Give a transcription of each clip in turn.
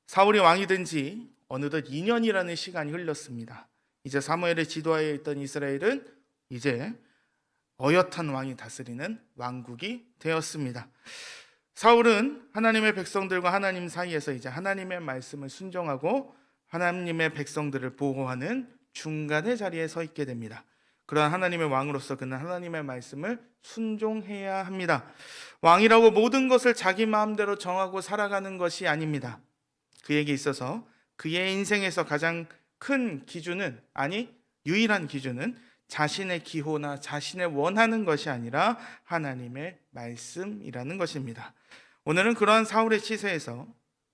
사울이 왕이 된 지 어느덧 2년이라는 시간이 흘렀습니다. 이제 사무엘의 지도하에 있던 이스라엘은 이제 어엿한 왕이 다스리는 왕국이 되었습니다. 사울은 하나님의 백성들과 하나님 사이에서 이제 하나님의 말씀을 순종하고 하나님의 백성들을 보호하는 중간의 자리에 서 있게 됩니다. 그러한 하나님의 왕으로서 그는 하나님의 말씀을 순종해야 합니다. 왕이라고 모든 것을 자기 마음대로 정하고 살아가는 것이 아닙니다. 그에게 있어서 그의 인생에서 가장 큰 기준은, 유일한 기준은 자신의 기호나 자신의 원하는 것이 아니라 하나님의 말씀이라는 것입니다. 오늘은 그러한 사울의 시세에서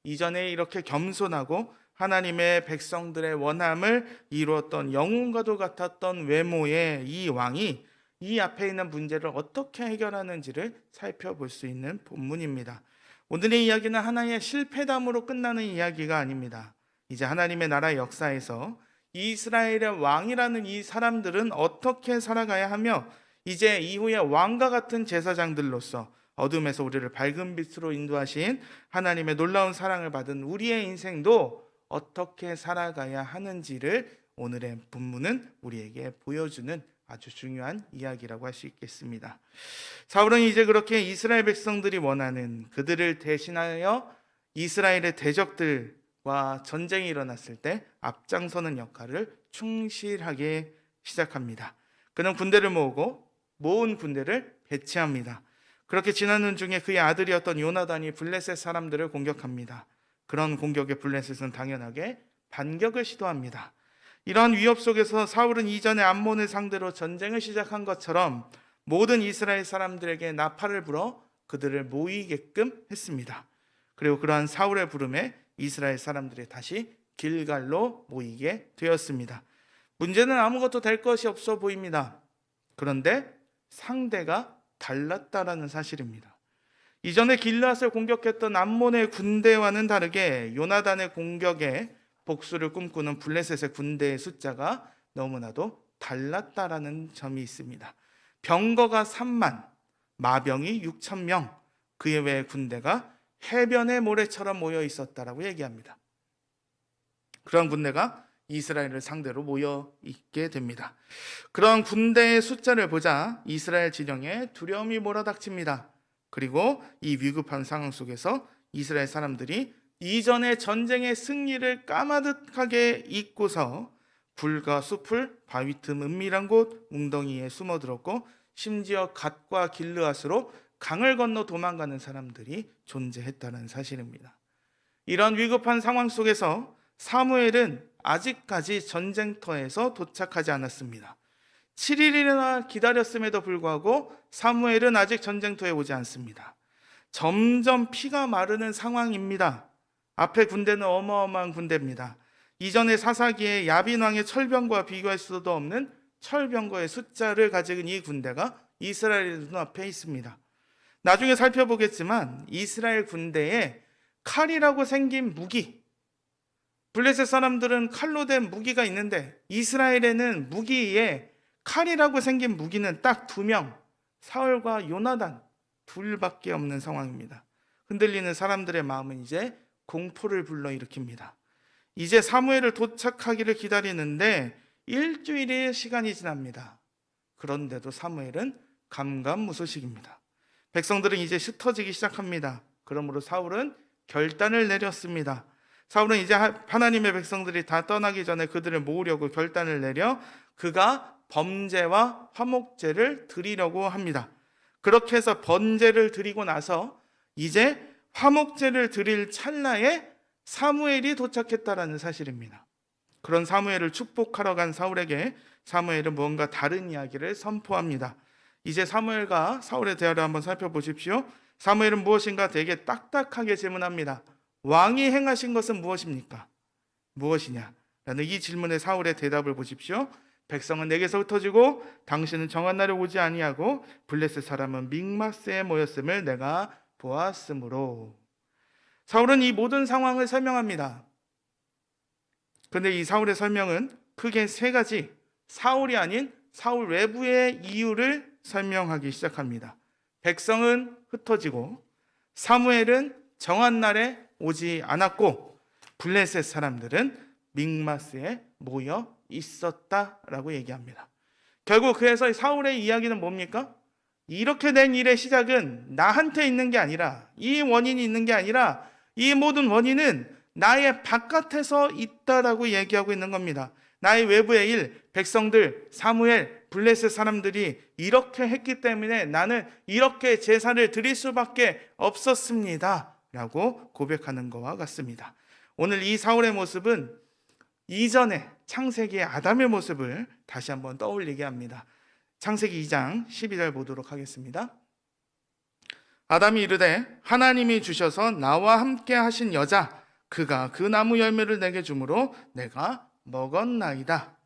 이전에 이렇게 겸손하고 하나님의 백성들의 원함을 이루었던 영웅과도 같았던 외모의 이 왕이 이 앞에 있는 문제를 어떻게 해결하는지를 살펴볼 수 있는 본문입니다. 오늘의 이야기는 하나의 실패담으로 끝나는 이야기가 아닙니다. 이제 하나님의 나라의 역사에서 이스라엘의 왕이라는 이 사람들은 어떻게 살아가야 하며 이제 이후에 왕과 같은 제사장들로서 어둠에서 우리를 밝은 빛으로 인도하신 하나님의 놀라운 사랑을 받은 우리의 인생도 어떻게 살아가야 하는지를 오늘의 본문은 우리에게 보여주는 아주 중요한 이야기라고 할 수 있겠습니다. 사울은 이제 그렇게 이스라엘 백성들이 원하는, 그들을 대신하여 이스라엘의 대적들과 전쟁이 일어났을 때 앞장서는 역할을 충실하게 시작합니다. 그는 군대를 모은 군대를 배치합니다. 그렇게 지나는 중에 그의 아들이었던 요나단이 블레셋 사람들을 공격합니다. 그런 공격에 블레셋은 당연하게 반격을 시도합니다. 이러한 위협 속에서 사울은 이전에 암몬을 상대로 전쟁을 시작한 것처럼 모든 이스라엘 사람들에게 나팔을 불어 그들을 모이게끔 했습니다. 그리고 그러한 사울의 부름에 이스라엘 사람들이 다시 길갈로 모이게 되었습니다. 문제는 아무것도 될 것이 없어 보입니다. 그런데 상대가 달랐다라는 사실입니다. 이전에 길앗을 공격했던 암몬의 군대와는 다르게 요나단의 공격에 복수를 꿈꾸는 블레셋의 군대의 숫자가 너무나도 달랐다라는 점이 있습니다. 병거가 3만, 마병이 6,000명, 그에 외의 군대가 해변의 모래처럼 모여 있었다라고 얘기합니다. 그런 군대가 이스라엘을 상대로 모여 있게 됩니다. 그런 군대의 숫자를 보자 이스라엘 진영에 두려움이 몰아닥칩니다. 그리고 이 위급한 상황 속에서 이스라엘 사람들이 이전의 전쟁의 승리를 까마득하게 잊고서 굴과 숲을, 바위 틈 은밀한 곳, 웅덩이에 숨어들었고 심지어 갓과 길르앗으로 강을 건너 도망가는 사람들이 존재했다는 사실입니다. 이런 위급한 상황 속에서 사무엘은 아직까지 전쟁터에서 도착하지 않았습니다. 7일이나 기다렸음에도 불구하고 사무엘은 아직 전쟁터에 오지 않습니다. 점점 피가 마르는 상황입니다. 앞에 군대는 어마어마한 군대입니다. 이전의 사사기의 야빈 왕의 철병과 비교할 수도 없는 철병거의 숫자를 가진 이 군대가 이스라엘의 눈앞에 있습니다. 나중에 살펴보겠지만 이스라엘 군대에 칼이라고 생긴 무기, 블레셋 사람들은 칼로 된 무기가 있는데 이스라엘에는 무기에 칼이라고 생긴 무기는 딱 2명, 사울과 요나단 둘밖에 없는 상황입니다. 흔들리는 사람들의 마음은 이제 공포를 불러일으킵니다. 이제 사무엘을 도착하기를 기다리는데 일주일의 시간이 지납니다. 그런데도 사무엘은 감감무소식입니다. 백성들은 이제 흩어지기 시작합니다. 그러므로 사울은 결단을 내렸습니다. 사울은 이제 하나님의 백성들이 다 떠나기 전에 그들을 모으려고 결단을 내려 그가 범죄와 화목제를 드리려고 합니다. 그렇게 해서 번제를 드리고 나서 이제 화목제를 드릴 찰나에 사무엘이 도착했다라는 사실입니다. 그런 사무엘을 축복하러 간 사울에게 사무엘은 뭔가 다른 이야기를 선포합니다. 이제 사무엘과 사울의 대화를 한번 살펴보십시오. 사무엘은 무엇인가 되게 딱딱하게 질문합니다. 왕이 행하신 것은 무엇입니까? 무엇이냐? 라는 이 질문에 사울의 대답을 보십시오. 백성은 내게서 흩어지고 당신은 정한 날에 오지 아니하고 블레셋 사람은 믹마스에 모였음을 내가 보았으므로. 사울은 이 모든 상황을 설명합니다. 그런데 이 사울의 설명은 크게 3가지, 사울이 아닌 사울 외부의 이유를 설명하기 시작합니다. 백성은 흩어지고 사무엘은 정한 날에 오지 않았고 블레셋 사람들은 믹마스에 모여 있었다라고 얘기합니다. 결국 그래서 사울의 이야기는 뭡니까? 이렇게 된 일의 시작은 나한테 있는 게 아니라, 이 원인이 있는 게 아니라 이 모든 원인은 나의 바깥에서 있다라고 얘기하고 있는 겁니다. 나의 외부의 일, 백성들, 사무엘, 블레셋 사람들이 이렇게 했기 때문에 나는 이렇게 제사를 드릴 수밖에 없었습니다 라고 고백하는 것과 같습니다. 오늘 이 사울의 모습은 이전에 창세기의 아담의 모습을 다시 한번 떠올리게 합니다. 창세기 2장 12절 보도록 하겠습니다. 아담이 이르되 하나님이 주셔서 나와 함께 하신 여자 그가 그 나무 열매를 내게 주므로 내가 먹었나이다.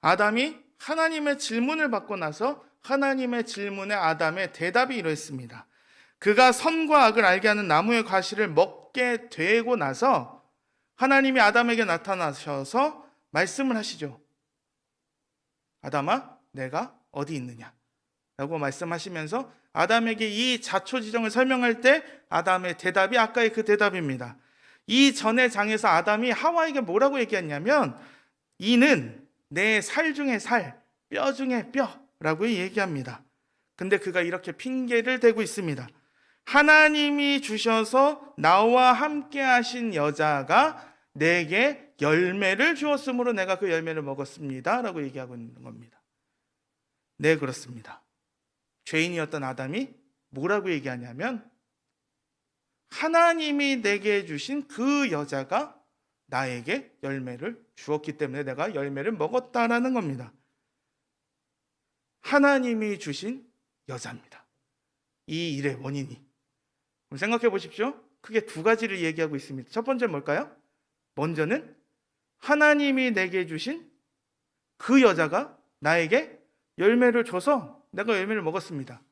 아담이 하나님의 질문을 받고 나서 하나님의 질문에 아담의 대답이 이러했습니다. 그가 선과 악을 알게 하는 나무의 과실을 먹게 되고 나서 하나님이 아담에게 나타나셔서 말씀을 하시죠. 아담아, 내가 어디 있느냐? 라고 말씀하시면서 아담에게 이 자초지정을 설명할 때 아담의 대답이 아까의 그 대답입니다. 이 전의 장에서 아담이 하와에게 뭐라고 얘기했냐면 이는 내 살 중에 살, 뼈 중에 뼈라고 얘기합니다. 근데 그가 이렇게 핑계를 대고 있습니다. 하나님이 주셔서 나와 함께 하신 여자가 내게 열매를 주었으므로 내가 그 열매를 먹었습니다 라고 얘기하고 있는 겁니다. 네, 그렇습니다. 죄인이었던 아담이 뭐라고 얘기하냐면 하나님이 내게 주신 그 여자가 나에게 열매를 주었기 때문에 내가 열매를 먹었다라는 겁니다. 하나님이 주신 여자입니다. 이 일의 원인이. 생각해 보십시오. 크게 두 가지를 얘기하고 있습니다. 첫 번째 뭘까요? 먼저는 하나님이 내게 주신 그 여자가 나에게 열매를 줘서 내가 열매를 먹었습니다.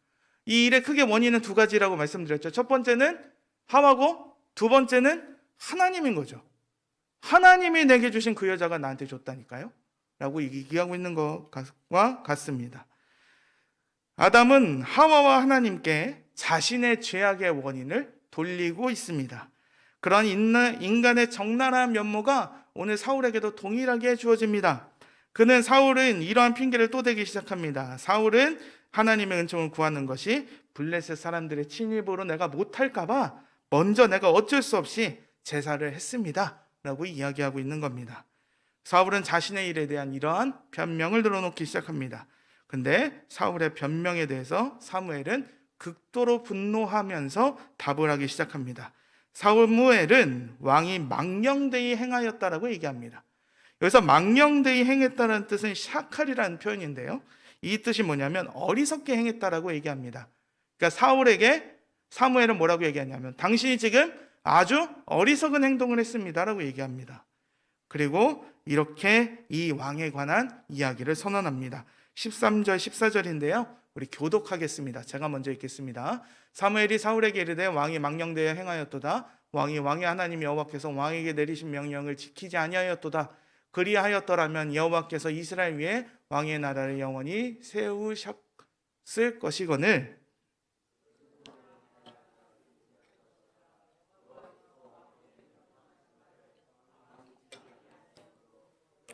이 일의 크게 원인은 두 가지라고 말씀드렸죠. 첫 번째는 하와고 두 번째는 하나님인 거죠. 하나님이 내게 주신 그 여자가 나한테 줬다니까요 라고 얘기하고 있는 것과 같습니다. 아담은 하와와 하나님께 자신의 죄악의 원인을 돌리고 있습니다. 그런 인간의 적나라한 면모가 오늘 사울에게도 동일하게 주어집니다. 사울은 이러한 핑계를 또 대기 시작합니다. 사울은 하나님의 은총을 구하는 것이 블레셋 사람들의 침입으로 내가 못할까 봐 먼저 내가 어쩔 수 없이 제사를 했습니다 라고 이야기하고 있는 겁니다. 사울은 자신의 일에 대한 이러한 변명을 들어놓기 시작합니다. 근데 사울의 변명에 대해서 사무엘은 극도로 분노하면서 답을 하기 시작합니다. 사무엘은 왕이 망령되이 행하였다라고 얘기합니다. 여기서 망령되이 행했다는 뜻은 샤칼이라는 표현인데요. 이 뜻이 뭐냐면 어리석게 행했다라고 얘기합니다. 그러니까 사무엘은 뭐라고 얘기하냐면 당신이 지금 아주 어리석은 행동을 했습니다라고 얘기합니다. 그리고 이렇게 이 왕에 관한 이야기를 선언합니다. 13절 14절인데요. 우리 교독하겠습니다. 제가 먼저 읽겠습니다. 사무엘이 사울에게 이르되 왕이 망령되어 행하였도다. 왕이 왕의 하나님 여호와께서 왕에게 내리신 명령을 지키지 아니하였도다. 그리하였더라면 여호와께서 이스라엘 위에 왕의 나라를 영원히 세우셨을 것이거늘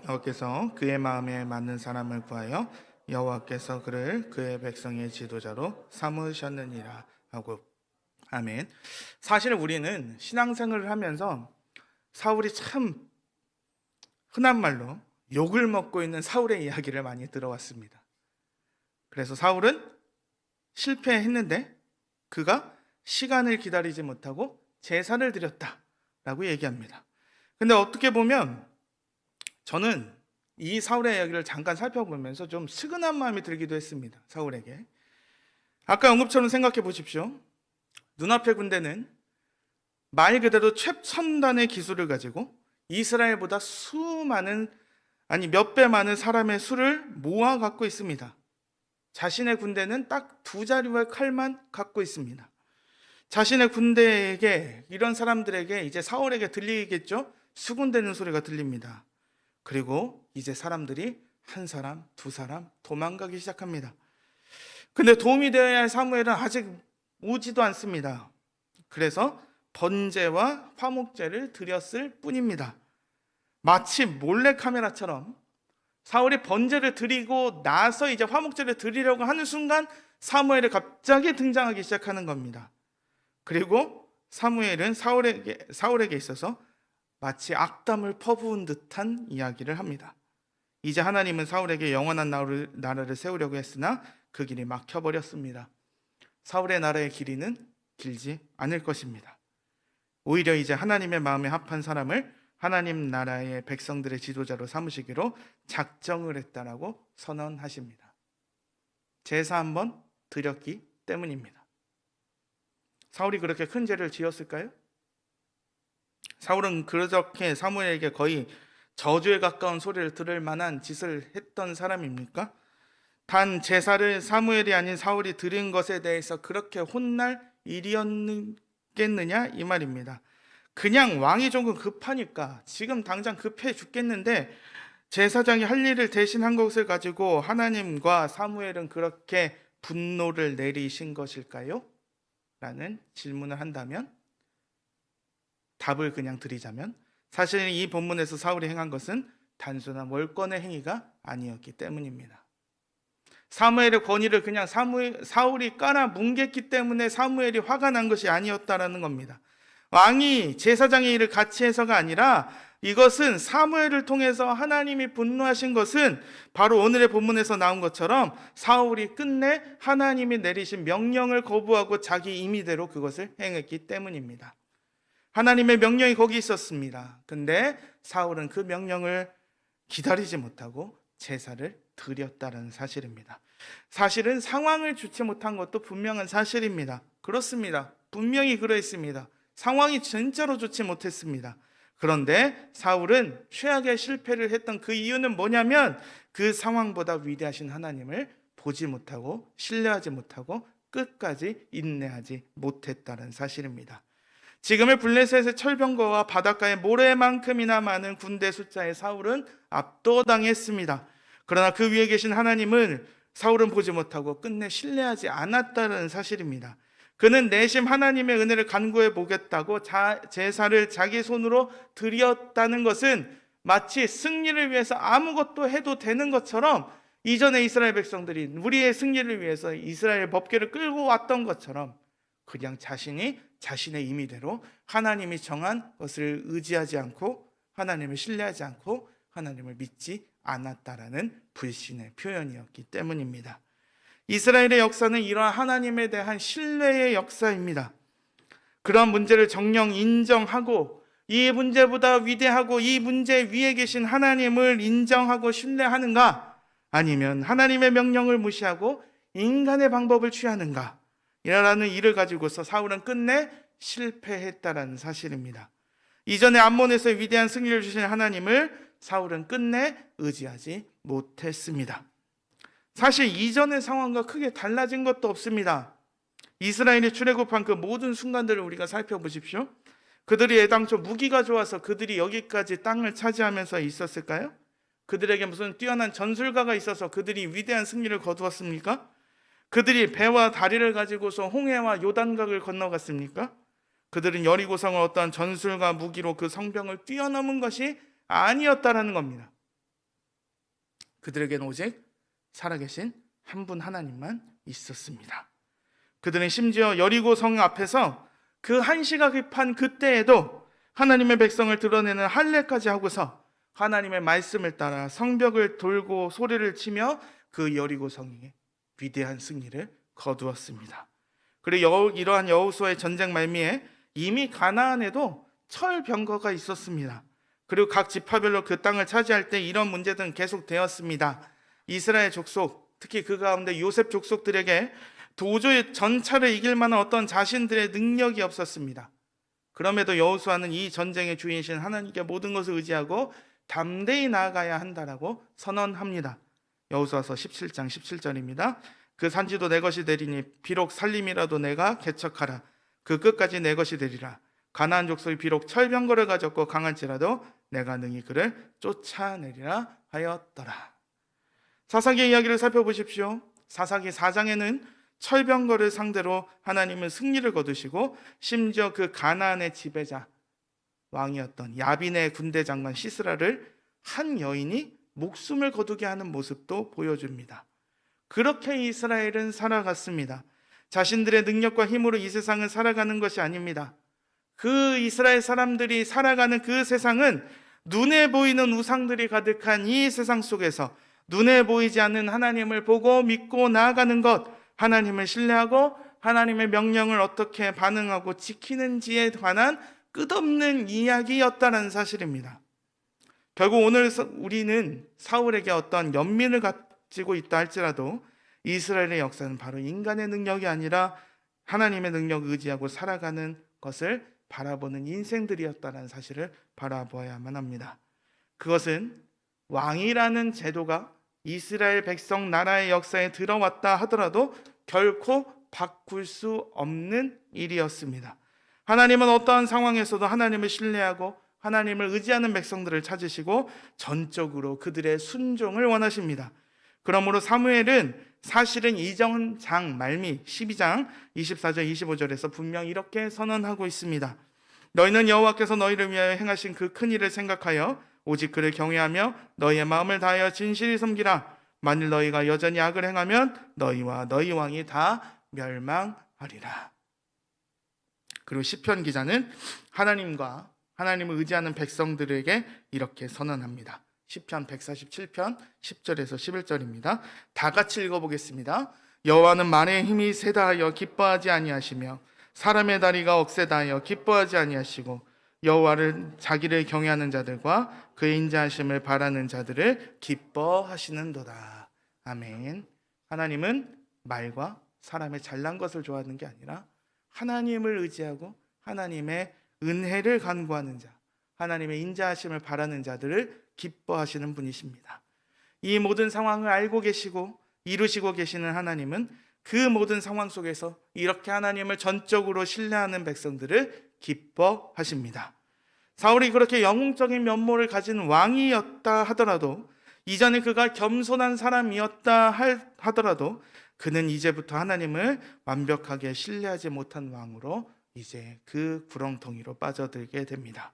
여호와께서 그의 마음에 맞는 사람을 구하여 여호와께서 그를 그의 백성의 지도자로 삼으셨느니라 하고. 아멘. 사실 우리는 신앙생활을 하면서 사울이 참 흔한 말로 욕을 먹고 있는 사울의 이야기를 많이 들어왔습니다. 그래서 사울은 실패했는데 그가 시간을 기다리지 못하고 제사를 드렸다라고 얘기합니다. 근데 어떻게 보면 저는 이 사울의 이야기를 잠깐 살펴보면서 좀 측은한 마음이 들기도 했습니다. 사울에게. 아까 언급처럼 생각해 보십시오. 눈앞의 군대는 말 그대로 최첨단의 기술을 가지고 이스라엘보다 몇 배 많은 사람의 수를 모아 갖고 있습니다. 자신의 군대는 딱 두 자루의 칼만 갖고 있습니다. 자신의 군대에게, 이런 사람들에게 이제 사울에게 들리겠죠? 수군대는 소리가 들립니다. 그리고 이제 사람들이 한 사람, 두 사람 도망가기 시작합니다. 근데 도움이 되어야 할 사무엘은 아직 오지도 않습니다. 그래서 번제와 화목제를 드렸을 뿐입니다. 마치 몰래카메라처럼 사울이 번제를 드리고 나서 이제 화목제를 드리려고 하는 순간 사무엘이 갑자기 등장하기 시작하는 겁니다. 그리고 사무엘은 사울에게 있어서 마치 악담을 퍼부은 듯한 이야기를 합니다. 이제 하나님은 사울에게 영원한 나라를 세우려고 했으나 그 길이 막혀버렸습니다. 사울의 나라의 길이는 길지 않을 것입니다. 오히려 이제 하나님의 마음에 합한 사람을 하나님 나라의 백성들의 지도자로 삼으시기로 작정을 했다라고 선언하십니다. 제사 한번 드렸기 때문입니다. 사울이 그렇게 큰 죄를 지었을까요? 사울은 그렇게 사무엘에게 거의 저주에 가까운 소리를 들을 만한 짓을 했던 사람입니까? 단 제사를 사무엘이 아닌 사울이 드린 것에 대해서 그렇게 혼날 일이었겠느냐 이 말입니다. 그냥 왕이 조금 급하니까 지금 당장 급해 죽겠는데 제사장이 할 일을 대신한 것을 가지고 하나님과 사무엘은 그렇게 분노를 내리신 것일까요? 라는 질문을 한다면, 답을 그냥 드리자면 사실 이 본문에서 사울이 행한 것은 단순한 월권의 행위가 아니었기 때문입니다. 사무엘의 권위를 그냥 사울이 깔아 뭉갰기 때문에 사무엘이 화가 난 것이 아니었다라는 겁니다. 왕이 제사장의 일을 같이 해서가 아니라 이것은 사무엘을 통해서 하나님이 분노하신 것은 바로 오늘의 본문에서 나온 것처럼 사울이 끝내 하나님이 내리신 명령을 거부하고 자기 임의대로 그것을 행했기 때문입니다. 하나님의 명령이 거기 있었습니다. 근데 사울은 그 명령을 기다리지 못하고 제사를 드렸다는 사실입니다. 사실은 상황을 주체 못한 것도 분명한 사실입니다. 그렇습니다. 분명히 그러했습니다. 상황이 진짜로 좋지 못했습니다. 그런데 사울은 최악의 실패를 했던 그 이유는 뭐냐면 그 상황보다 위대하신 하나님을 보지 못하고 신뢰하지 못하고 끝까지 인내하지 못했다는 사실입니다. 지금의 블레셋의 철병거와 바닷가의 모래만큼이나 많은 군대 숫자의 사울은 압도당했습니다. 그러나 그 위에 계신 하나님을 사울은 보지 못하고 끝내 신뢰하지 않았다는 사실입니다. 그는 내심 하나님의 은혜를 간구해 보겠다고 제사를 자기 손으로 드렸다는 것은 마치 승리를 위해서 아무것도 해도 되는 것처럼, 이전에 이스라엘 백성들이 우리의 승리를 위해서 이스라엘 법궤를 끌고 왔던 것처럼 그냥 자신이 자신의 임의대로 하나님이 정한 것을 의지하지 않고 하나님을 신뢰하지 않고 하나님을 믿지 않았다라는 불신의 표현이었기 때문입니다. 이스라엘의 역사는 이러한 하나님에 대한 신뢰의 역사입니다. 그러한 문제를 정녕 인정하고 이 문제보다 위대하고 이 문제 위에 계신 하나님을 인정하고 신뢰하는가, 아니면 하나님의 명령을 무시하고 인간의 방법을 취하는가, 이라는 일을 가지고서 사울은 끝내 실패했다라는 사실입니다. 이전에 암몬에서 위대한 승리를 주신 하나님을 사울은 끝내 의지하지 못했습니다. 사실 이전의 상황과 크게 달라진 것도 없습니다. 이스라엘이 출애굽한 그 모든 순간들을 우리가 살펴보십시오. 그들이 애당초 무기가 좋아서 그들이 여기까지 땅을 차지하면서 있었을까요? 그들에게 무슨 뛰어난 전술가가 있어서 그들이 위대한 승리를 거두었습니까? 그들이 배와 다리를 가지고서 홍해와 요단강을 건너갔습니까? 그들은 여리고성을 어떠한 전술과 무기로 그 성벽을 뛰어넘은 것이 아니었다라는 겁니다. 그들에게는 오직 살아계신 한 분 하나님만 있었습니다. 그들은 심지어 여리고성 앞에서 그 한시가 급한 그때에도 하나님의 백성을 드러내는 할례까지 하고서 하나님의 말씀을 따라 성벽을 돌고 소리를 치며 그 여리고성이 위대한 승리를 거두었습니다. 그리고 이러한 여호수아의 전쟁 말미에 이미 가나안에도 철병거가 있었습니다. 그리고 각 지파별로 그 땅을 차지할 때 이런 문제들은 계속되었습니다. 이스라엘 족속, 특히 그 가운데 요셉 족속들에게 도저히 전차를 이길 만한 어떤 자신들의 능력이 없었습니다. 그럼에도 여호수아는 이 전쟁의 주인이신 하나님께 모든 것을 의지하고 담대히 나아가야 한다라고 선언합니다. 여호수아서 17장 17절입니다. 그 산지도 내 것이 되리니 비록 살림이라도 내가 개척하라. 그 끝까지 내 것이 되리라. 가나안 족속이 비록 철병거를 가졌고 강할지라도 내가 능히 그를 쫓아내리라 하였더라. 사사기의 이야기를 살펴보십시오. 사사기 4장에는 철병거를 상대로 하나님은 승리를 거두시고 심지어 그 가나안의 지배자 왕이었던 야빈의 군대 장관 시스라를 한 여인이 목숨을 거두게 하는 모습도 보여줍니다. 그렇게 이스라엘은 살아갔습니다. 자신들의 능력과 힘으로 이 세상을 살아가는 것이 아닙니다. 그 이스라엘 사람들이 살아가는 그 세상은 눈에 보이는 우상들이 가득한 이 세상 속에서 눈에 보이지 않는 하나님을 보고 믿고 나아가는 것, 하나님을 신뢰하고 하나님의 명령을 어떻게 반응하고 지키는지에 관한 끝없는 이야기였다는 사실입니다. 결국 오늘 우리는 사울에게 어떤 연민을 가지고 있다 할지라도 이스라엘의 역사는 바로 인간의 능력이 아니라 하나님의 능력을 의지하고 살아가는 것을 바라보는 인생들이었다는 사실을 바라보아야만 합니다. 그것은 왕이라는 제도가 이스라엘 백성 나라의 역사에 들어왔다 하더라도 결코 바꿀 수 없는 일이었습니다. 하나님은 어떠한 상황에서도 하나님을 신뢰하고 하나님을 의지하는 백성들을 찾으시고 전적으로 그들의 순종을 원하십니다. 그러므로 사무엘은 사실은 이전 말미 12장 24절 25절에서 분명히 이렇게 선언하고 있습니다. 너희는 여호와께서 너희를 위하여 행하신 그 큰 일을 생각하여 오직 그를 경외하며 너희의 마음을 다하여 진실히 섬기라. 만일 너희가 여전히 악을 행하면 너희와 너희 왕이 다 멸망하리라. 그리고 시편 기자는 하나님과 하나님을 의지하는 백성들에게 이렇게 선언합니다. 시편 147편 10절에서 11절입니다. 다 같이 읽어보겠습니다. 여호와는 만의 힘이 세다 하여 기뻐하지 아니하시며 사람의 다리가 억세다 하여 기뻐하지 아니하시고 여호와를 자기를 경외하는 자들과 그의 인자하심을 바라는 자들을 기뻐하시는도다. 아멘. 하나님은 말과 사람의 잘난 것을 좋아하는 게 아니라 하나님을 의지하고 하나님의 은혜를 간구하는 자, 하나님의 인자하심을 바라는 자들을 기뻐하시는 분이십니다. 이 모든 상황을 알고 계시고 이루시고 계시는 하나님은 그 모든 상황 속에서 이렇게 하나님을 전적으로 신뢰하는 백성들을 기뻐하십니다. 사울이 그렇게 영웅적인 면모를 가진 왕이었다 하더라도, 이전에 그가 겸손한 사람이었다 하더라도 그는 이제부터 하나님을 완벽하게 신뢰하지 못한 왕으로 이제 그 구렁텅이로 빠져들게 됩니다.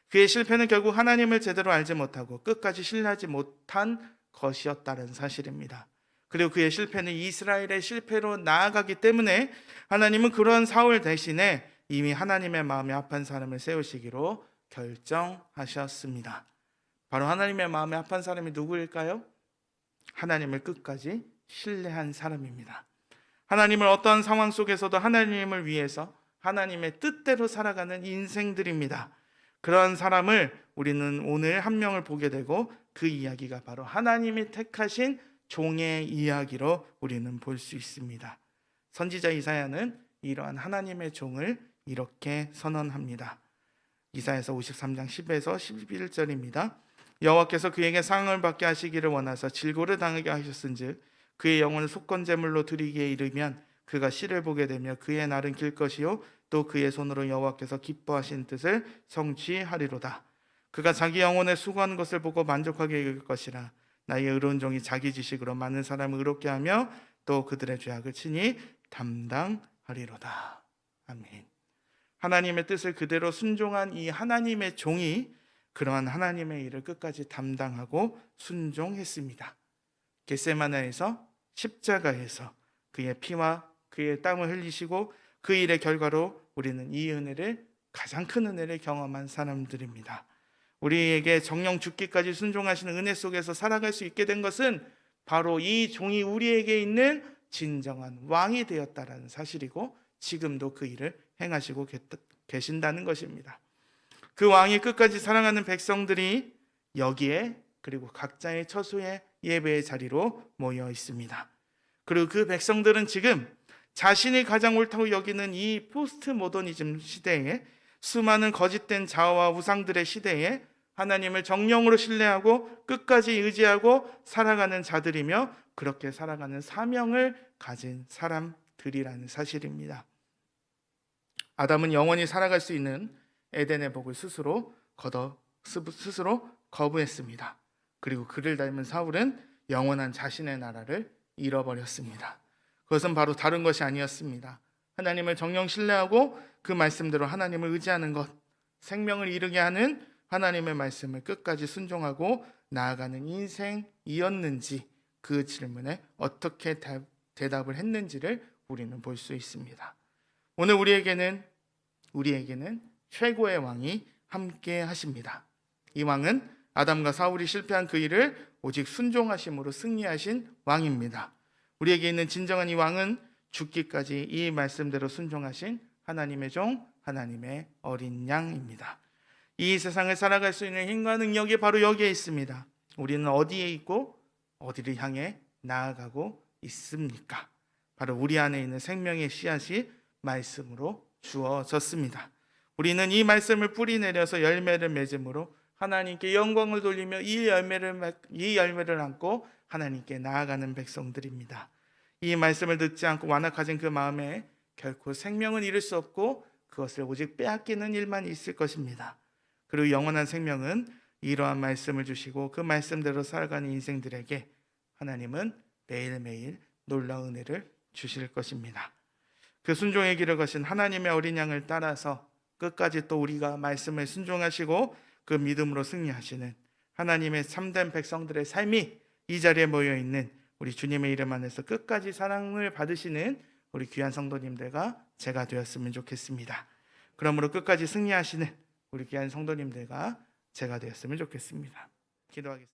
그의 실패는 결국 하나님을 제대로 알지 못하고 끝까지 신뢰하지 못한 것이었다는 사실입니다. 그리고 그의 실패는 이스라엘의 실패로 나아가기 때문에 하나님은 그런 사울 대신에 이미 하나님의 마음에 합한 사람을 세우시기로 결정하셨습니다. 바로 하나님의 마음에 합한 사람이 누구일까요? 하나님을 끝까지 신뢰한 사람입니다. 하나님을 어떠한 상황 속에서도 하나님을 위해서 하나님의 뜻대로 살아가는 인생들입니다. 그런 사람을 우리는 오늘 한 명을 보게 되고 그 이야기가 바로 하나님이 택하신 종의 이야기로 우리는 볼 수 있습니다. 선지자 이사야는 이러한 하나님의 종을 이렇게 선언합니다. 이사야서 53장 10에서 11절입니다. 여호와께서 그에게 상을 받게 하시기를 원하사 질고를 당하게 하셨은즉 그의 영혼을 속건제물로 드리기에 이르면 그가 시를 보게 되며 그의 날은 길 것이요 또 그의 손으로 여호와께서 기뻐하신 뜻을 성취하리로다. 그가 자기 영혼에 수고하는 것을 보고 만족하게 여길 것이라. 나의 의로운 종이 자기 지식으로 많은 사람을 의롭게 하며 또 그들의 죄악을 친히 담당하리로다. 아멘. 하나님의 뜻을 그대로 순종한 이 하나님의 종이 그러한 하나님의 일을 끝까지 담당하고 순종했습니다. 겟세마네에서 십자가에서 그의 피와 그의 땀을 흘리시고 그 일의 결과로 우리는 이 은혜를, 가장 큰 은혜를 경험한 사람들입니다. 우리에게 정령 죽기까지 순종하시는 은혜 속에서 살아갈 수 있게 된 것은 바로 이 종이 우리에게 있는 진정한 왕이 되었다라는 사실이고 지금도 그 일을 행하시고 계신다는 것입니다. 그 왕이 끝까지 사랑하는 백성들이 여기에 그리고 각자의 처소의 예배의 자리로 모여 있습니다. 그리고 그 백성들은 지금 자신이 가장 옳다고 여기는 이 포스트 모더니즘 시대에, 수많은 거짓된 자아와 우상들의 시대에 하나님을 정령으로 신뢰하고 끝까지 의지하고 살아가는 자들이며 그렇게 살아가는 사명을 가진 사람들이라는 사실입니다. 아담은 영원히 살아갈 수 있는 에덴의 복을 스스로 거부했습니다. 그리고 그를 닮은 사울은 영원한 자신의 나라를 잃어버렸습니다. 그것은 바로 다른 것이 아니었습니다. 하나님을 정령 신뢰하고 그 말씀대로 하나님을 의지하는 것, 생명을 이루게 하는 하나님의 말씀을 끝까지 순종하고 나아가는 인생이었는지, 그 질문에 어떻게 대답을 했는지를 우리는 볼 수 있습니다. 오늘 우리에게는 최고의 왕이 함께 하십니다. 이 왕은 아담과 사울이 실패한 그 일을 오직 순종하심으로 승리하신 왕입니다. 우리에게 있는 진정한 이 왕은 죽기까지 이 말씀대로 순종하신 하나님의 종, 하나님의 어린 양입니다. 이 세상을 살아갈 수 있는 힘과 능력이 바로 여기에 있습니다. 우리는 어디에 있고 어디를 향해 나아가고 있습니까? 바로 우리 안에 있는 생명의 씨앗이 말씀으로 주어졌습니다. 우리는 이 말씀을 뿌리내려서 열매를 맺음으로 하나님께 영광을 돌리며 이 열매를 안고 하나님께 나아가는 백성들입니다. 이 말씀을 듣지 않고 완악하신 그 마음에 결코 생명은 이룰 수 없고 그것을 오직 빼앗기는 일만 있을 것입니다. 그리고 영원한 생명은 이러한 말씀을 주시고 그 말씀대로 살아가는 인생들에게 하나님은 매일매일 놀라운 은혜를 주실 것입니다. 그 순종의 길을 거신 하나님의 어린 양을 따라서 끝까지 또 우리가 말씀을 순종하시고 그 믿음으로 승리하시는 하나님의 참된 백성들의 삶이 이 자리에 모여 있는 우리 주님의 이름 안에서 끝까지 사랑을 받으시는 우리 귀한 성도님들과 제가 되었으면 좋겠습니다. 그러므로 끝까지 승리하시는 우리 귀한 성도님들과 제가 되었으면 좋겠습니다. 기도하겠습니다.